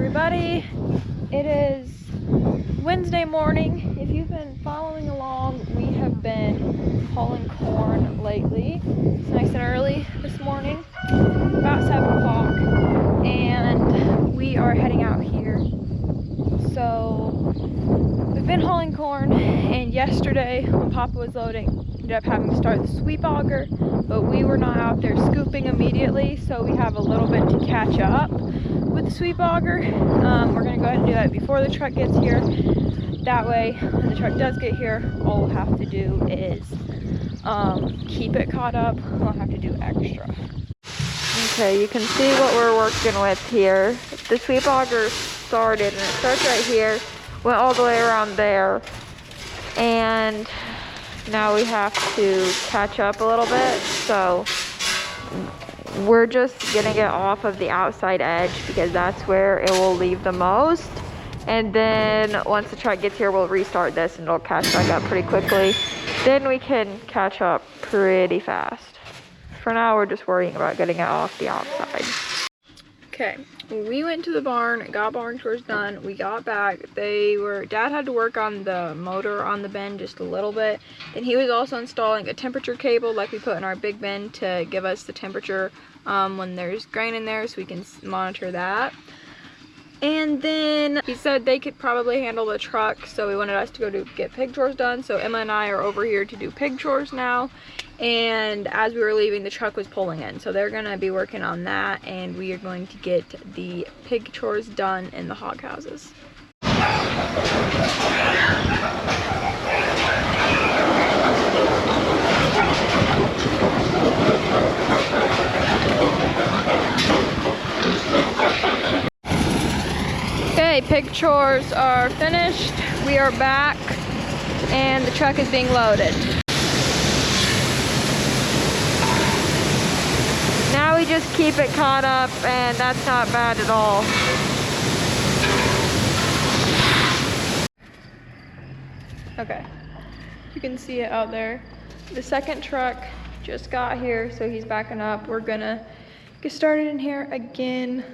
everybody. It is Wednesday morning. If you've been following along, we have been hauling corn lately. It's nice and early this morning, about 7 o'clock, and we are heading out here. So we've been hauling corn, and yesterday when Papa was loading, ended up having to start the sweep auger, but we were not out there scooping immediately, so we have a little bit to catch up with the sweep auger. We're going to go ahead and do that before the truck gets here. That way, when the truck does get here, all we'll have to do is keep it caught up. We'll have to do extra. Okay, you can see what we're working with here. The sweep auger started, and it starts right here, went all the way around there, and now we have to catch up a little bit. So we're just gonna get off of the outside edge because that's where it will leave the most, and then once the truck gets here, we'll restart this and it'll catch back up pretty quickly. Then we can catch up pretty fast. For now, we're just worrying about getting it off the outside. Okay, we went to the barn, got barn chores done. We got back. Dad had to work on the motor on the bin just a little bit. Then he was also installing a temperature cable like we put in our big bin to give us the temperature when there's grain in there, so we can monitor that. And then he said they could probably handle the truck, so he wanted us to go get pig chores done. So Emma and I are over here to do pig chores now. And as we were leaving, the truck was pulling in, so they're gonna be working on that, and we are going to get the pig chores done in the hog houses. Okay, pig chores are finished. We are back, and the truck is being loaded. Now we just keep it caught up, and that's not bad at all. Okay, you can see it out there. The second truck just got here, so he's backing up. We're gonna get started in here again.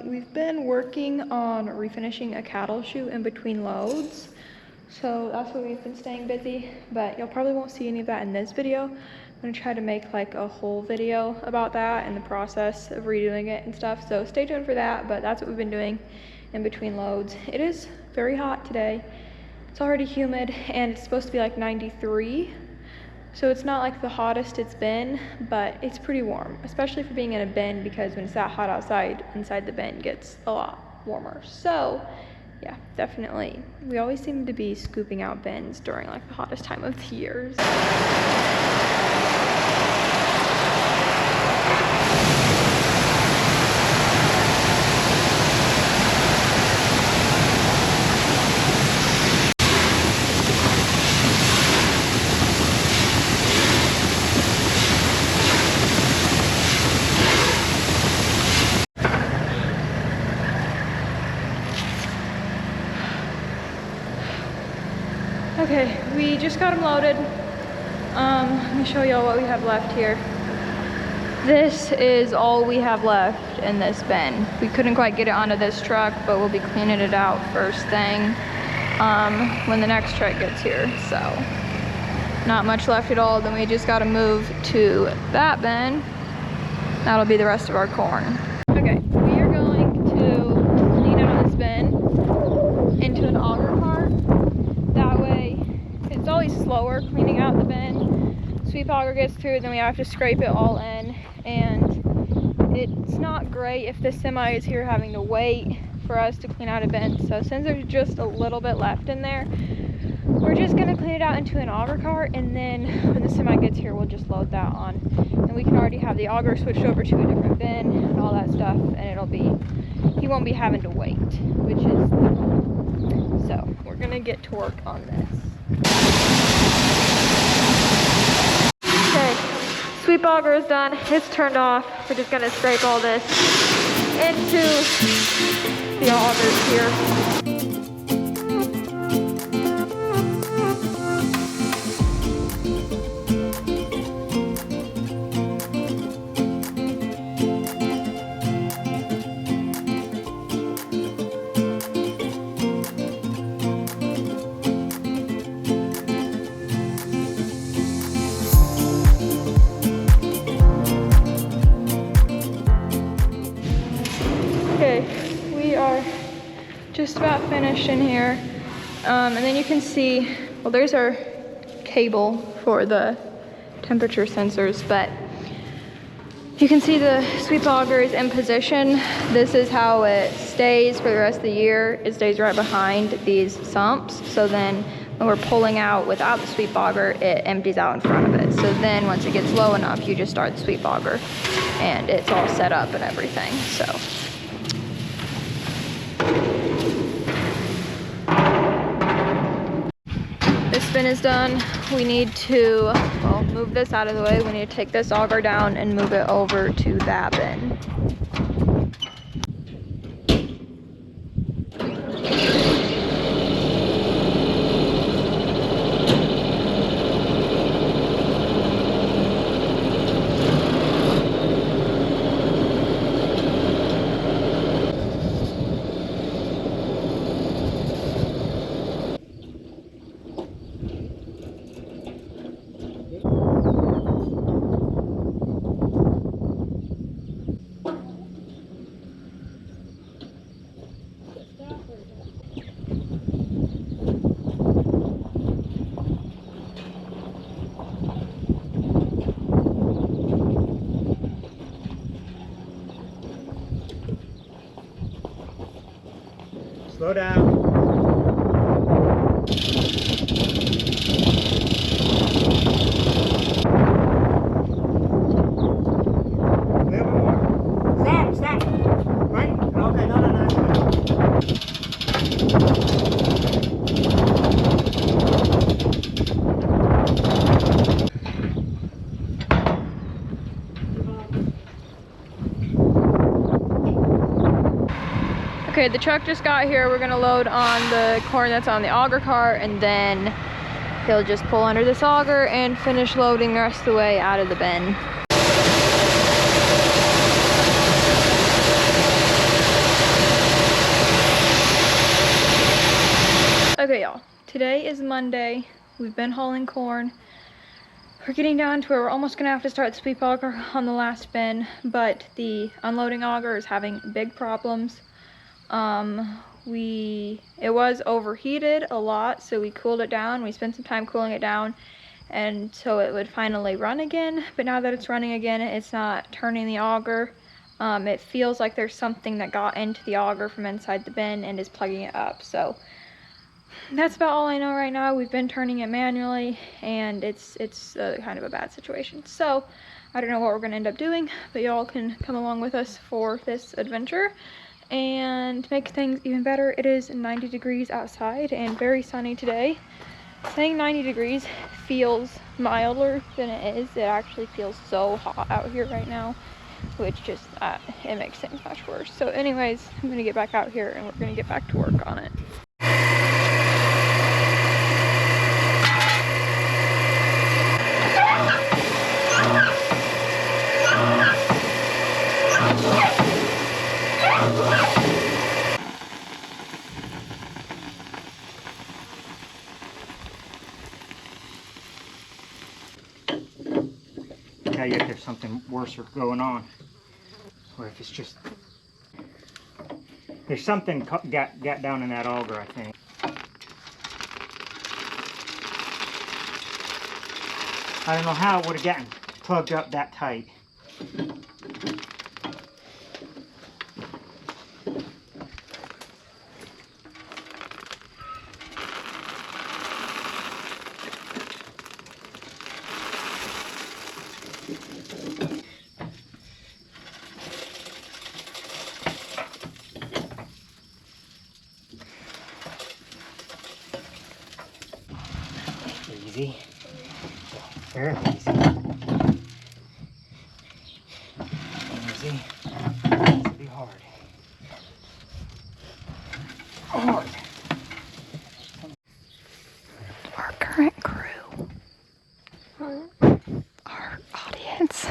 We've been working on refinishing a cattle chute in between loads, so that's what we've been staying busy, but y'all probably won't see any of that in this video. I'm gonna try to make like a whole video about that and the process of redoing it and stuff, so stay tuned for that. But that's what we've been doing in between loads. It is very hot today. It's already humid, and it's supposed to be like 93, so it's not like the hottest it's been, but it's pretty warm, especially for being in a bin, because when it's that hot outside, inside the bin gets a lot warmer. So yeah, definitely. We always seem to be scooping out bins during like the hottest time of the year. Okay, we just got them loaded. Let me show y'all what we have left here. This is all we have left in this bin. We couldn't quite get it onto this truck, but we'll be cleaning it out first thing when the next truck gets here. So not much left at all. Then we just got to move to that bin. That'll be the rest of our corn. Okay, we are going to clean out this bin into an auger cart. That way, it's always slower cleaning out the bin. Sweep auger gets through, then we have to scrape it all in, and it's not great if the semi is here having to wait for us to clean out a bin. So since there's just a little bit left in there, we're just gonna clean it out into an auger cart, and then when the semi gets here, we'll just load that on, and we can already have the auger switched over to a different bin and all that stuff, and he won't be having to wait, which is cool. So we're gonna get to work on this. Okay, sweep auger is done. It's turned off. We're just gonna scrape all this into the augers here. just about finished in here. And then you can see, well, there's our cable for the temperature sensors, but you can see the sweep auger is in position. This is how it stays for the rest of the year. It stays right behind these sumps. So then when we're pulling out without the sweep auger, it empties out in front of it. So then once it gets low enough, you just start the sweep auger and it's all set up and everything, so. This bin is done. We need to, well, move this out of the way. We need to take this auger down and move it over to that bin. Slow down. Stop! Right? Okay, no. Okay, the truck just got here. We're gonna load on the corn that's on the auger cart, and then he'll just pull under this auger and finish loading the rest of the way out of the bin. Okay, y'all, today is Monday. We've been hauling corn. We're getting down to where we're almost gonna have to start the sweep auger on the last bin, but the unloading auger is having big problems. It was overheated a lot, so we cooled it down. We spent some time cooling it down, and so it would finally run again. But now that it's running again, it's not turning the auger. It feels like there's something that got into the auger from inside the bin and is plugging it up. So that's about all I know right now. We've been turning it manually, and it's kind of a bad situation. So I don't know what we're gonna end up doing, but y'all can come along with us for this adventure. And to make things even better, it is 90 degrees outside and very sunny today. Saying 90 degrees feels milder than it is. It actually feels so hot out here right now, which just, it makes things much worse. So anyways, I'm gonna get back out here and we're gonna get back to work on it. Tell you if there's something worse going on, or if it's just there's something got down in that auger, I think. I don't know how it would have gotten plugged up that tight. Easy. Very easy. Easy. This will be hard. Hard. Our current crew. Our audience.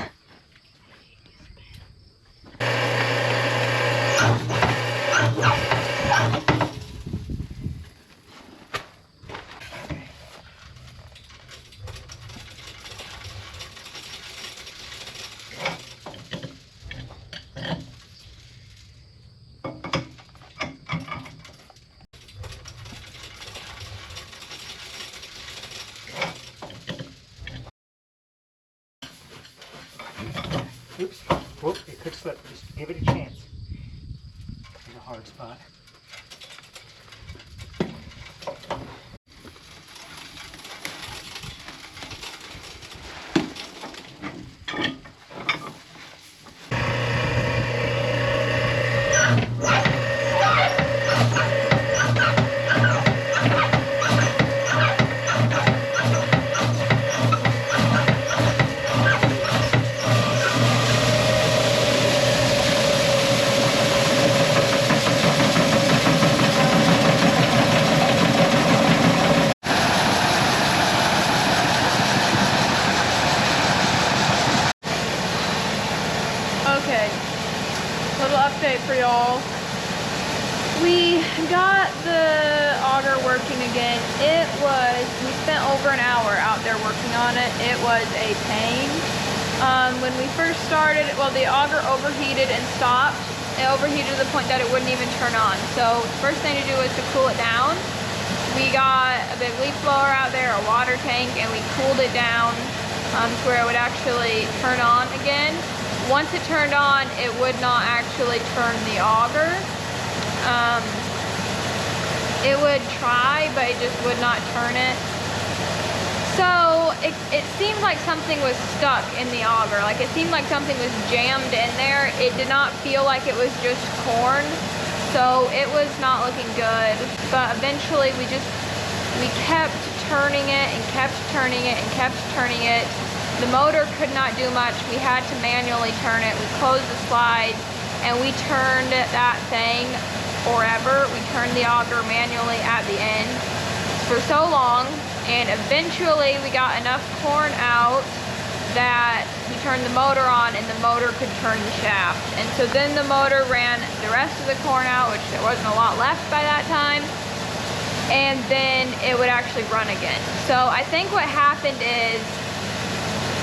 Oops. Whoop, it could slip. Just give it a chance. There's a hard spot. Okay, little update for y'all. We got the auger working again. We spent over an hour out there working on it. It was a pain. When we first started, well, the auger overheated and stopped. It overheated to the point that it wouldn't even turn on. So the first thing to do was to cool it down. We got a big leaf blower out there, a water tank, and we cooled it down to where it would actually turn on again. Once it turned on, it would not actually turn the auger. It would try, but it just would not turn it. So it seemed like something was stuck in the auger. Like it seemed like something was jammed in there. It did not feel like it was just corn. So it was not looking good. But eventually we kept turning it and kept turning it and kept turning it. The motor could not do much. We had to manually turn it. We closed the slides and we turned that thing forever. We turned the auger manually at the end for so long, and eventually we got enough corn out that we turned the motor on and the motor could turn the shaft. And so then the motor ran the rest of the corn out, which there wasn't a lot left by that time, and then it would actually run again. So I think what happened is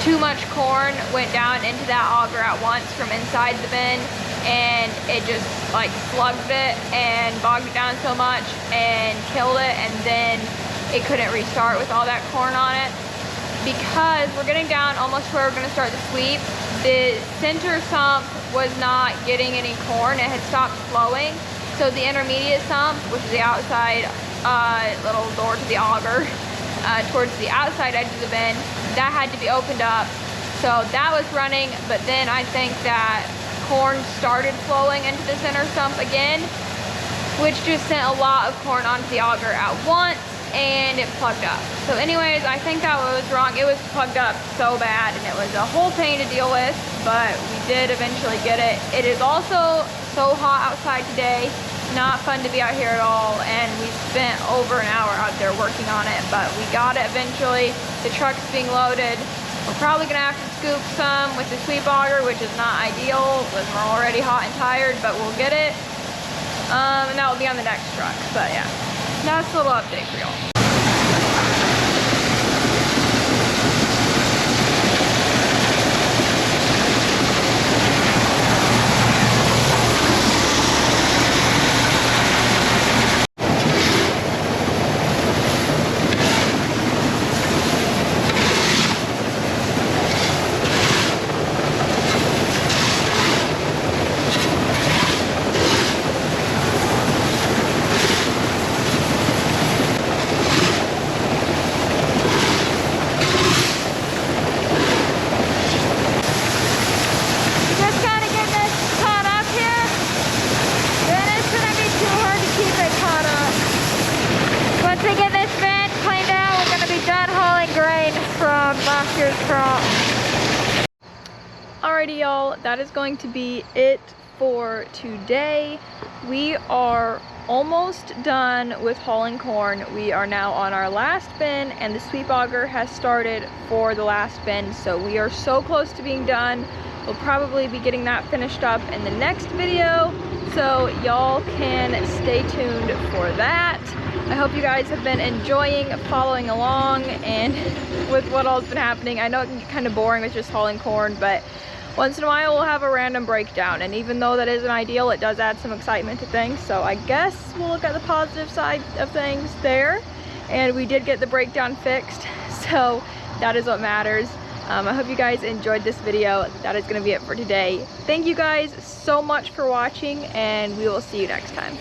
too much corn went down into that auger at once from inside the bin, and it just like slugged it and bogged it down so much and killed it, and then it couldn't restart with all that corn on it. Because we're getting down almost to where we're going to start the sweep, the center sump was not getting any corn. It had stopped flowing. So the intermediate sump, which is the outside little door to the auger, towards the outside edge of the bin, that had to be opened up. So that was running, but then I think that corn started flowing into the center sump again, which just sent a lot of corn onto the auger at once, and it plugged up. So anyways, I think that was wrong. It was plugged up so bad, and it was a whole pain to deal with, but we did eventually get it. It is also so hot outside today. Not fun to be out here at all, and we spent over an hour out there working on it, but we got it eventually. The truck's being loaded. We're probably gonna have to scoop some with the sweep auger, which is not ideal because we're already hot and tired, but we'll get it. And that will be on the next truck. But yeah, that's a little update for y'all. Last year's crop. Alrighty y'all, that is going to be it for today. We are almost done with hauling corn. We are now on our last bin, and the sweep auger has started for the last bin, so we are so close to being done. We'll probably be getting that finished up in the next video, so y'all can stay tuned for that. I hope you guys have been enjoying following along and with what all's been happening. I know it can get kind of boring with just hauling corn, but once in a while we'll have a random breakdown, and even though that isn't ideal, it does add some excitement to things. So I guess we'll look at the positive side of things there, and we did get the breakdown fixed, so that is what matters. I hope you guys enjoyed this video. That is going to be it for today. Thank you guys so much for watching, and we will see you next time.